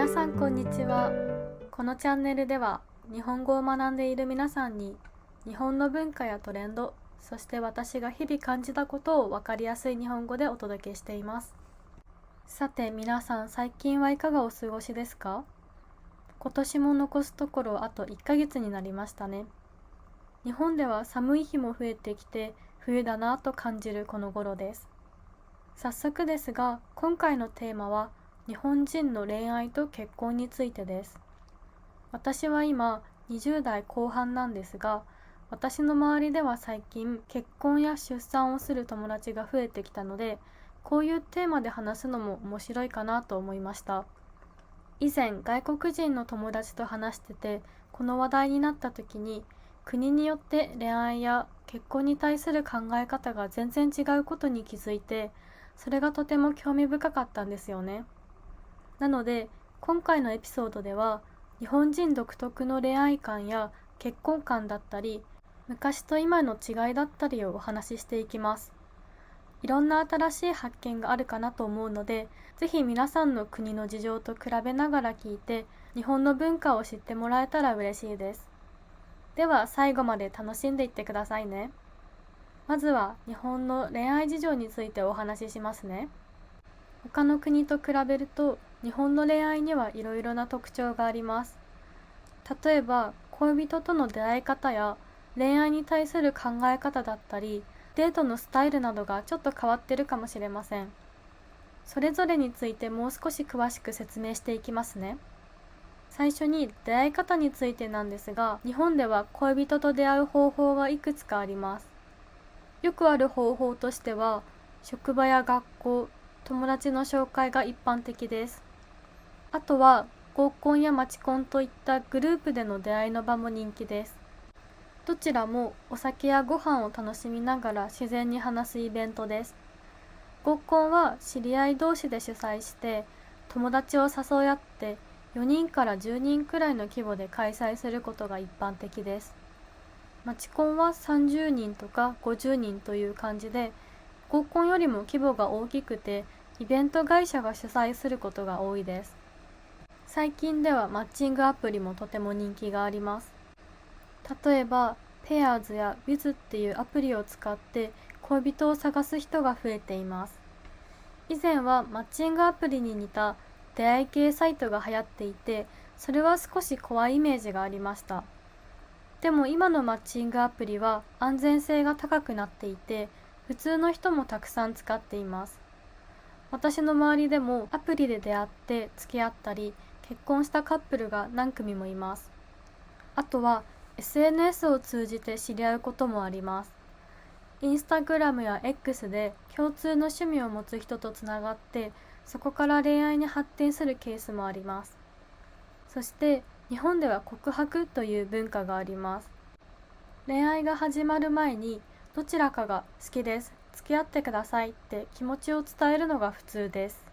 皆さんこんにちは。このチャンネルでは日本語を学んでいる皆さんに日本の文化やトレンド、そして私が日々感じたことを分かりやすい日本語でお届けしています。さて皆さん、最近はいかがお過ごしですか？今年も残すところあと1ヶ月になりましたね。日本では寒い日も増えてきて冬だなと感じるこの頃です。早速ですが、今回のテーマは日本人の恋愛と結婚についてです。私は今20代後半なんですが、私の周りでは最近結婚や出産をする友達が増えてきたので、こういうテーマで話すのも面白いかなと思いました。以前外国人の友達と話してて、この話題になった時に国によって恋愛や結婚に対する考え方が全然違うことに気づいて、それがとても興味深かったんですよね。なので今回のエピソードでは日本人独特の恋愛観や結婚観だったり、昔と今の違いだったりをお話ししていきます。いろんな新しい発見があるかなと思うので、ぜひ皆さんの国の事情と比べながら聞いて日本の文化を知ってもらえたら嬉しいです。では最後まで楽しんでいってくださいね。まずは日本の恋愛事情についてお話ししますね。他の国と比べると日本の恋愛にはいろいろな特徴があります。例えば恋人との出会い方や恋愛に対する考え方だったり、デートのスタイルなどがちょっと変わってるかもしれません。それぞれについてもう少し詳しく説明していきますね。最初に出会い方についてなんですが、日本では恋人と出会う方法がいくつかあります。よくある方法としては、職場や学校、友達の紹介が一般的です。あとは合コンやマチコンといったグループでの出会いの場も人気です。どちらもお酒やご飯を楽しみながら自然に話すイベントです。合コンは知り合い同士で主催して、友達を誘い合って4人から10人くらいの規模で開催することが一般的です。マチコンは30人とか50人という感じで、合コンよりも規模が大きくて、イベント会社が主催することが多いです。最近ではマッチングアプリもとても人気があります。例えば、ペアーズや Wiz っていうアプリを使って恋人を探す人が増えています。以前はマッチングアプリに似た出会い系サイトが流行っていて、それは少し怖いイメージがありました。でも今のマッチングアプリは安全性が高くなっていて、普通の人もたくさん使っています。私の周りでもアプリで出会って付き合ったり結婚したカップルが何組もいます。あとは SNS を通じて知り合うこともあります。インスタグラムや X で共通の趣味を持つ人とつながって、そこから恋愛に発展するケースもあります。そして日本では告白という文化があります。恋愛が始まる前にどちらかが好きです、付き合ってくださいって気持ちを伝えるのが普通です。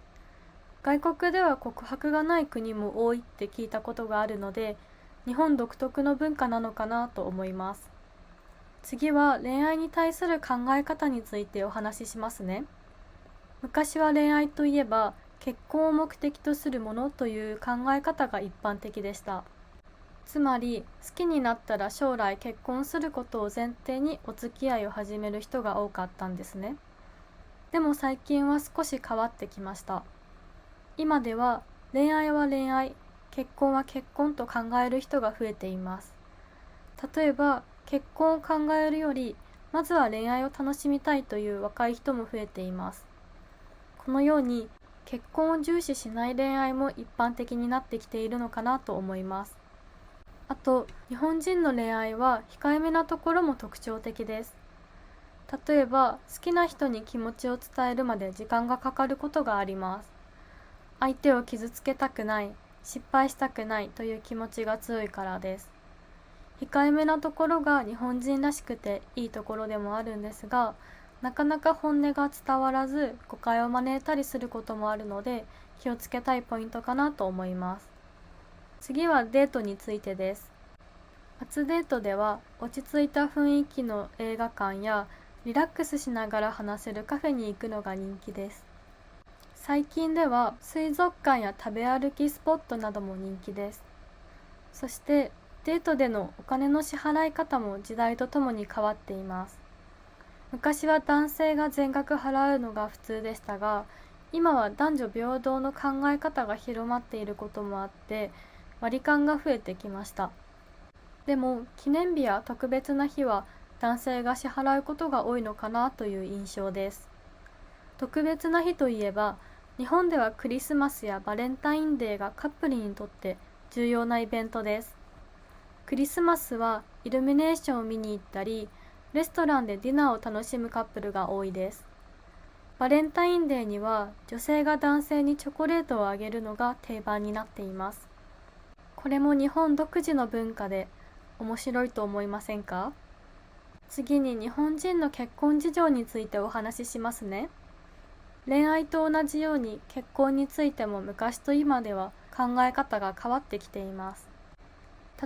外国では告白がない国も多いって聞いたことがあるので、日本独特の文化なのかなと思います。次は恋愛に対する考え方についてお話ししますね。昔は恋愛といえば結婚を目的とするものという考え方が一般的でした。つまり好きになったら将来結婚することを前提にお付き合いを始める人が多かったんですね。でも最近は少し変わってきました。今では恋愛は恋愛、結婚は結婚と考える人が増えています。例えば結婚を考えるよりまずは恋愛を楽しみたいという若い人も増えています。このように結婚を重視しない恋愛も一般的になってきているのかなと思います。あと日本人の恋愛は控えめなところも特徴的です。例えば好きな人に気持ちを伝えるまで時間がかかることがあります。相手を傷つけたくない、失敗したくないという気持ちが強いからです。控えめなところが日本人らしくていいところでもあるんですが、なかなか本音が伝わらず誤解を招いたりすることもあるので、気をつけたいポイントかなと思います。次はデートについてです。初デートでは落ち着いた雰囲気の映画館やリラックスしながら話せるカフェに行くのが人気です。最近では水族館や食べ歩きスポットなども人気です。そしてデートでのお金の支払い方も時代とともに変わっています。昔は男性が全額払うのが普通でしたが、今は男女平等の考え方が広まっていることもあって割り勘が増えてきました。でも記念日や特別な日は男性が支払うことが多いのかなという印象です。特別な日といえば、日本ではクリスマスやバレンタインデーがカップルにとって重要なイベントです。クリスマスはイルミネーションを見に行ったり、レストランでディナーを楽しむカップルが多いです。バレンタインデーには女性が男性にチョコレートをあげるのが定番になっています。これも日本独自の文化で面白いと思いませんか？次に日本人の結婚事情についてお話ししますね。恋愛と同じように結婚についても昔と今では考え方が変わってきています。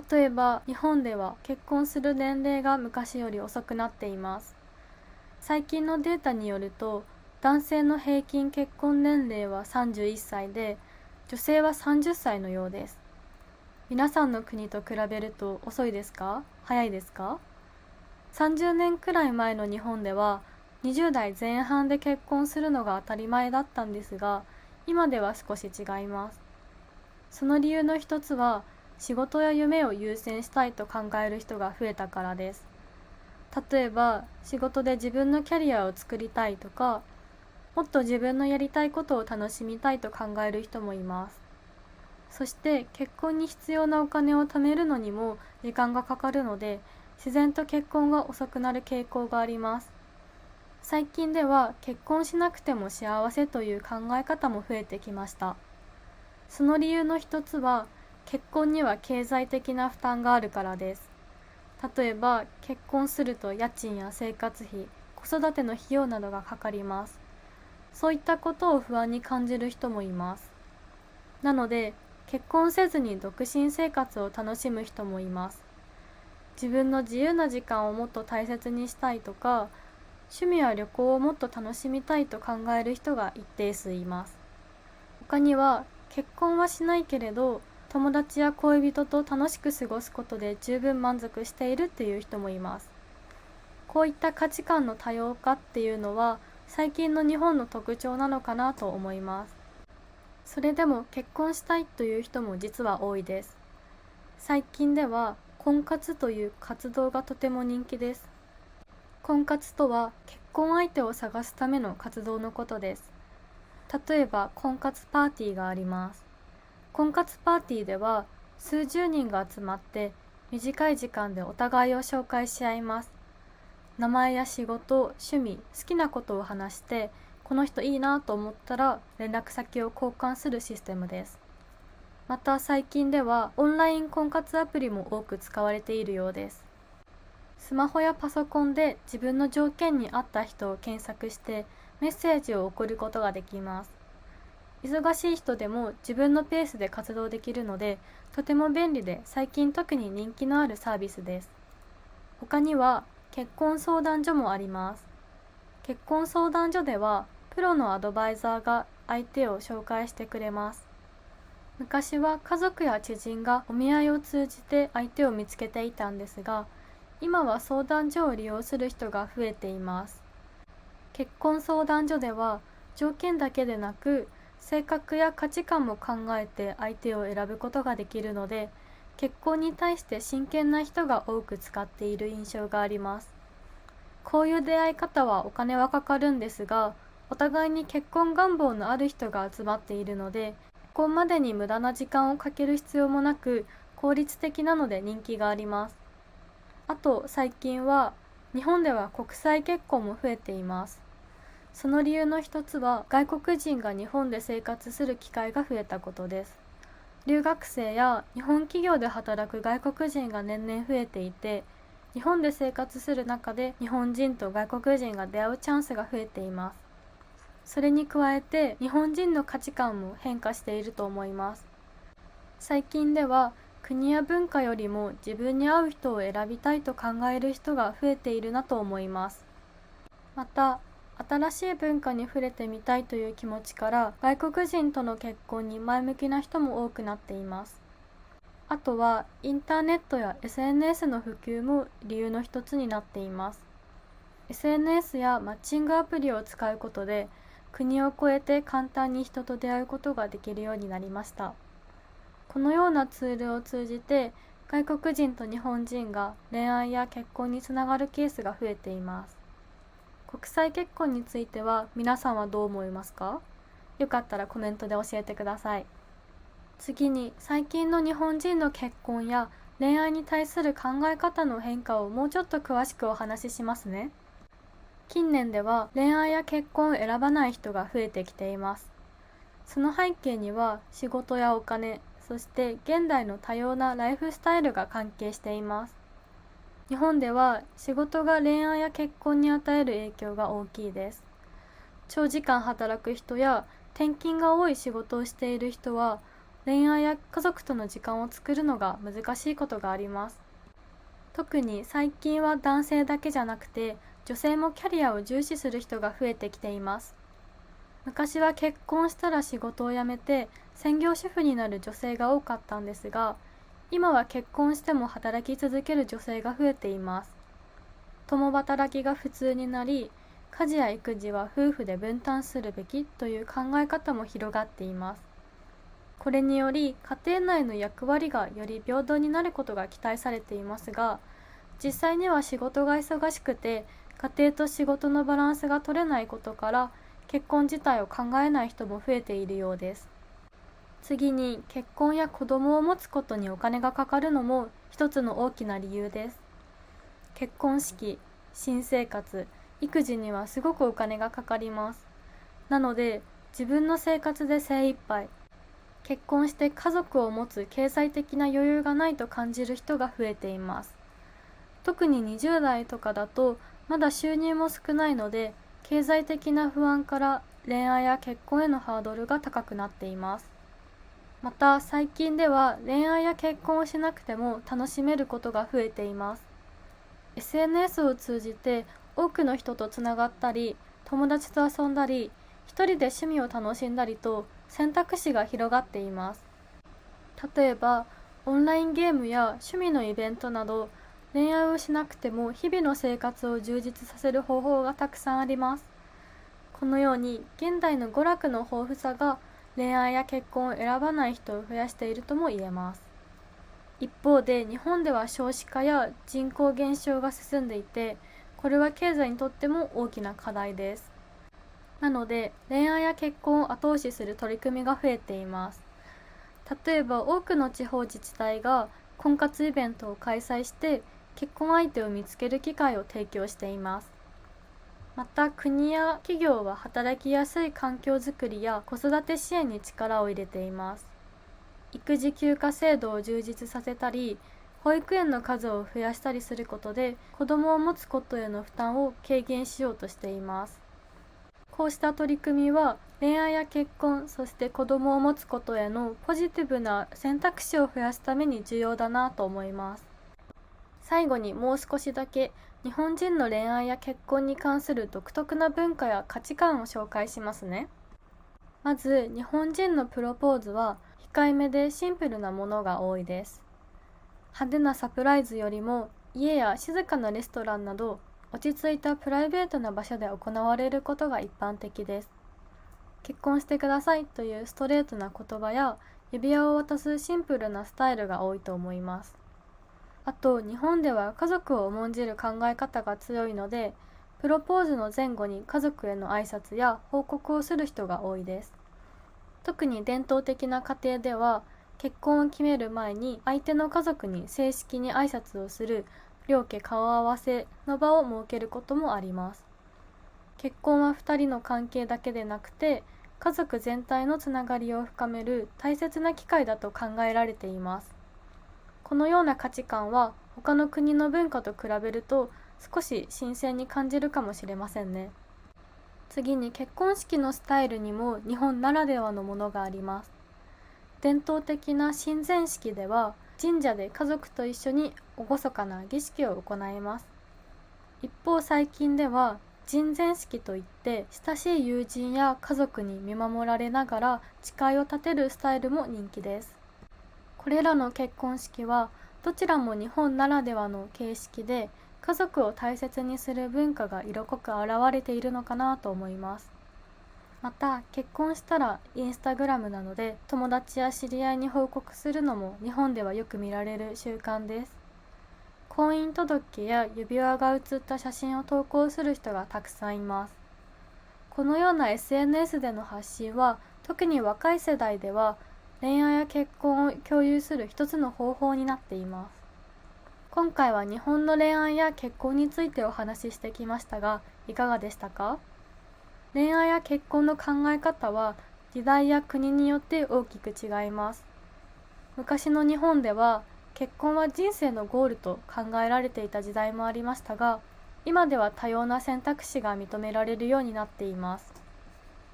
例えば日本では結婚する年齢が昔より遅くなっています。最近のデータによると、男性の平均結婚年齢は31歳で、女性は30歳のようです。皆さんの国と比べると遅いですか？早いですか？30年くらい前の日本では20代前半で結婚するのが当たり前だったんですが、今では少し違います。その理由の一つは、仕事や夢を優先したいと考える人が増えたからです。例えば仕事で自分のキャリアを作りたいとか、もっと自分のやりたいことを楽しみたいと考える人もいます。そして結婚に必要なお金を貯めるのにも時間がかかるので、自然と結婚が遅くなる傾向があります。最近では結婚しなくても幸せという考え方も増えてきました。その理由の一つは、結婚には経済的な負担があるからです。例えば結婚すると家賃や生活費、子育ての費用などがかかります。そういったことを不安に感じる人もいます。なので結婚せずに独身生活を楽しむ人もいます。自分の自由な時間をもっと大切にしたいとか、趣味や旅行をもっと楽しみたいと考える人が一定数います。他には結婚はしないけれど友達や恋人と楽しく過ごすことで十分満足しているっていう人もいます。こういった価値観の多様化っていうのは最近の日本の特徴なのかなと思います。それでも結婚したいという人も実は多いです。最近では婚活という活動がとても人気です。婚活とは結婚相手を探すための活動のことです。例えば婚活パーティーがあります。婚活パーティーでは数十人が集まって短い時間でお互いを紹介し合います。名前や仕事、趣味、好きなことを話して、この人いいなと思ったら連絡先を交換するシステムです。また最近ではオンライン婚活アプリも多く使われているようです。スマホやパソコンで自分の条件に合った人を検索してメッセージを送ることができます。忙しい人でも自分のペースで活動できるので、とても便利で最近特に人気のあるサービスです。他には結婚相談所もあります。結婚相談所ではプロのアドバイザーが相手を紹介してくれます。昔は家族や知人がお見合いを通じて相手を見つけていたんですが、今は相談所を利用する人が増えています。結婚相談所では条件だけでなく性格や価値観も考えて相手を選ぶことができるので、結婚に対して真剣な人が多く使っている印象があります。こういう出会い方はお金はかかるんですが、お互いに結婚願望のある人が集まっているので、結婚までに無駄な時間をかける必要もなく効率的なので人気があります。あと最近は日本では国際結婚も増えています。その理由の一つは外国人が日本で生活する機会が増えたことです。留学生や日本企業で働く外国人が年々増えていて、日本で生活する中で日本人と外国人が出会うチャンスが増えています。それに加えて日本人の価値観も変化していると思います。最近では国や文化よりも自分に合う人を選びたいと考える人が増えているなと思います。また新しい文化に触れてみたいという気持ちから外国人との結婚に前向きな人も多くなっています。あとはインターネットや SNS の普及も理由の一つになっています。SNS やマッチングアプリを使うことで国を越えて簡単に人と出会うことができるようになりました。このようなツールを通じて外国人と日本人が恋愛や結婚につながるケースが増えています。国際結婚については皆さんはどう思いますか？よかったらコメントで教えてください。次に最近の日本人の結婚や恋愛に対する考え方の変化をもうちょっと詳しくお話ししますね。近年では恋愛や結婚を選ばない人が増えてきています。その背景には仕事やお金、そして現代の多様なライフスタイルが関係しています。日本では仕事が恋愛や結婚に与える影響が大きいです。長時間働く人や転勤が多い仕事をしている人は恋愛や家族との時間を作るのが難しいことがあります。特に最近は男性だけじゃなくて女性もキャリアを重視する人が増えてきています。昔は結婚したら仕事を辞めて専業主婦になる女性が多かったんですが、今は結婚しても働き続ける女性が増えています。共働きが普通になり、家事や育児は夫婦で分担するべきという考え方も広がっています。これにより家庭内の役割がより平等になることが期待されていますが、実際には仕事が忙しくて家庭と仕事のバランスが取れないことから結婚自体を考えない人も増えているようです。次に結婚や子供を持つことにお金がかかるのも一つの大きな理由です。結婚式、新生活、育児にはすごくお金がかかります。なので自分の生活で精一杯、結婚して家族を持つ経済的な余裕がないと感じる人が増えています。特に20代とかだとまだ収入も少ないので経済的な不安から恋愛や結婚へのハードルが高くなっています。また最近では恋愛や結婚をしなくても楽しめることが増えています。SNS を通じて多くの人とつながったり、友達と遊んだり、一人で趣味を楽しんだりと選択肢が広がっています。例えばオンラインゲームや趣味のイベントなど、恋愛をしなくても日々の生活を充実させる方法がたくさんあります。このように現代の娯楽の豊富さが恋愛や結婚を選ばない人を増やしているとも言えます。一方で日本では少子化や人口減少が進んでいて、これは経済にとっても大きな課題です。なので恋愛や結婚を後押しする取り組みが増えています。例えば多くの地方自治体が婚活イベントを開催して結婚相手を見つける機会を提供しています。また国や企業は働きやすい環境づくりや子育て支援に力を入れています。育児休暇制度を充実させたり、保育園の数を増やしたりすることで子どもを持つことへの負担を軽減しようとしています。こうした取り組みは恋愛や結婚、そして子どもを持つことへのポジティブな選択肢を増やすために重要だなと思います。最後にもう少しだけ日本人の恋愛や結婚に関する独特な文化や価値観を紹介しますね。まず日本人のプロポーズは控えめでシンプルなものが多いです。派手なサプライズよりも家や静かなレストランなど落ち着いたプライベートな場所で行われることが一般的です。結婚してくださいというストレートな言葉や指輪を渡すシンプルなスタイルが多いと思います。あと日本では家族を重んじる考え方が強いので、プロポーズの前後に家族への挨拶や報告をする人が多いです。特に伝統的な家庭では結婚を決める前に相手の家族に正式に挨拶をする両家顔合わせの場を設けることもあります。結婚は2人の関係だけでなくて家族全体のつながりを深める大切な機会だと考えられています。このような価値観は他の国の文化と比べると少し新鮮に感じるかもしれませんね。次に結婚式のスタイルにも日本ならではのものがあります。伝統的な神前式では神社で家族と一緒に厳かな儀式を行います。一方最近では人前式といって親しい友人や家族に見守られながら誓いを立てるスタイルも人気です。これらの結婚式はどちらも日本ならではの形式で、家族を大切にする文化が色濃く現れているのかなと思います。また結婚したらインスタグラムなどで友達や知り合いに報告するのも日本ではよく見られる習慣です。婚姻届や指輪が写った写真を投稿する人がたくさんいます。このような SNS での発信は特に若い世代では恋愛や結婚を共有する一つの方法になっています。今回は日本の恋愛や結婚についてお話ししてきましたが、いかがでしたか？恋愛や結婚の考え方は時代や国によって大きく違います。昔の日本では結婚は人生のゴールと考えられていた時代もありましたが、今では多様な選択肢が認められるようになっています。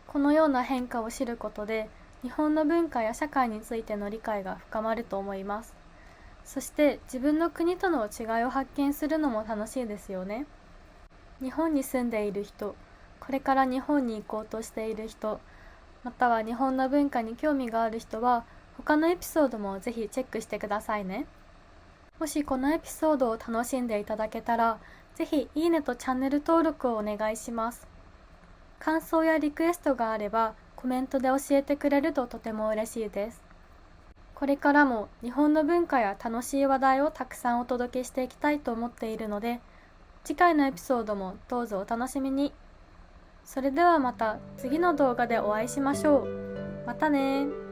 このような変化を知ることで、日本の文化や社会についての理解が深まると思います。そして自分の国との違いを発見するのも楽しいですよね。日本に住んでいる人、これから日本に行こうとしている人、または日本の文化に興味がある人は、他のエピソードもぜひチェックしてくださいね。もしこのエピソードを楽しんでいただけたら、ぜひいいねとチャンネル登録をお願いします。感想やリクエストがあればコメントで教えてくれるととても嬉しいです。これからも日本の文化や楽しい話題をたくさんお届けしていきたいと思っているので、次回のエピソードもどうぞお楽しみに。それではまた次の動画でお会いしましょう。またね。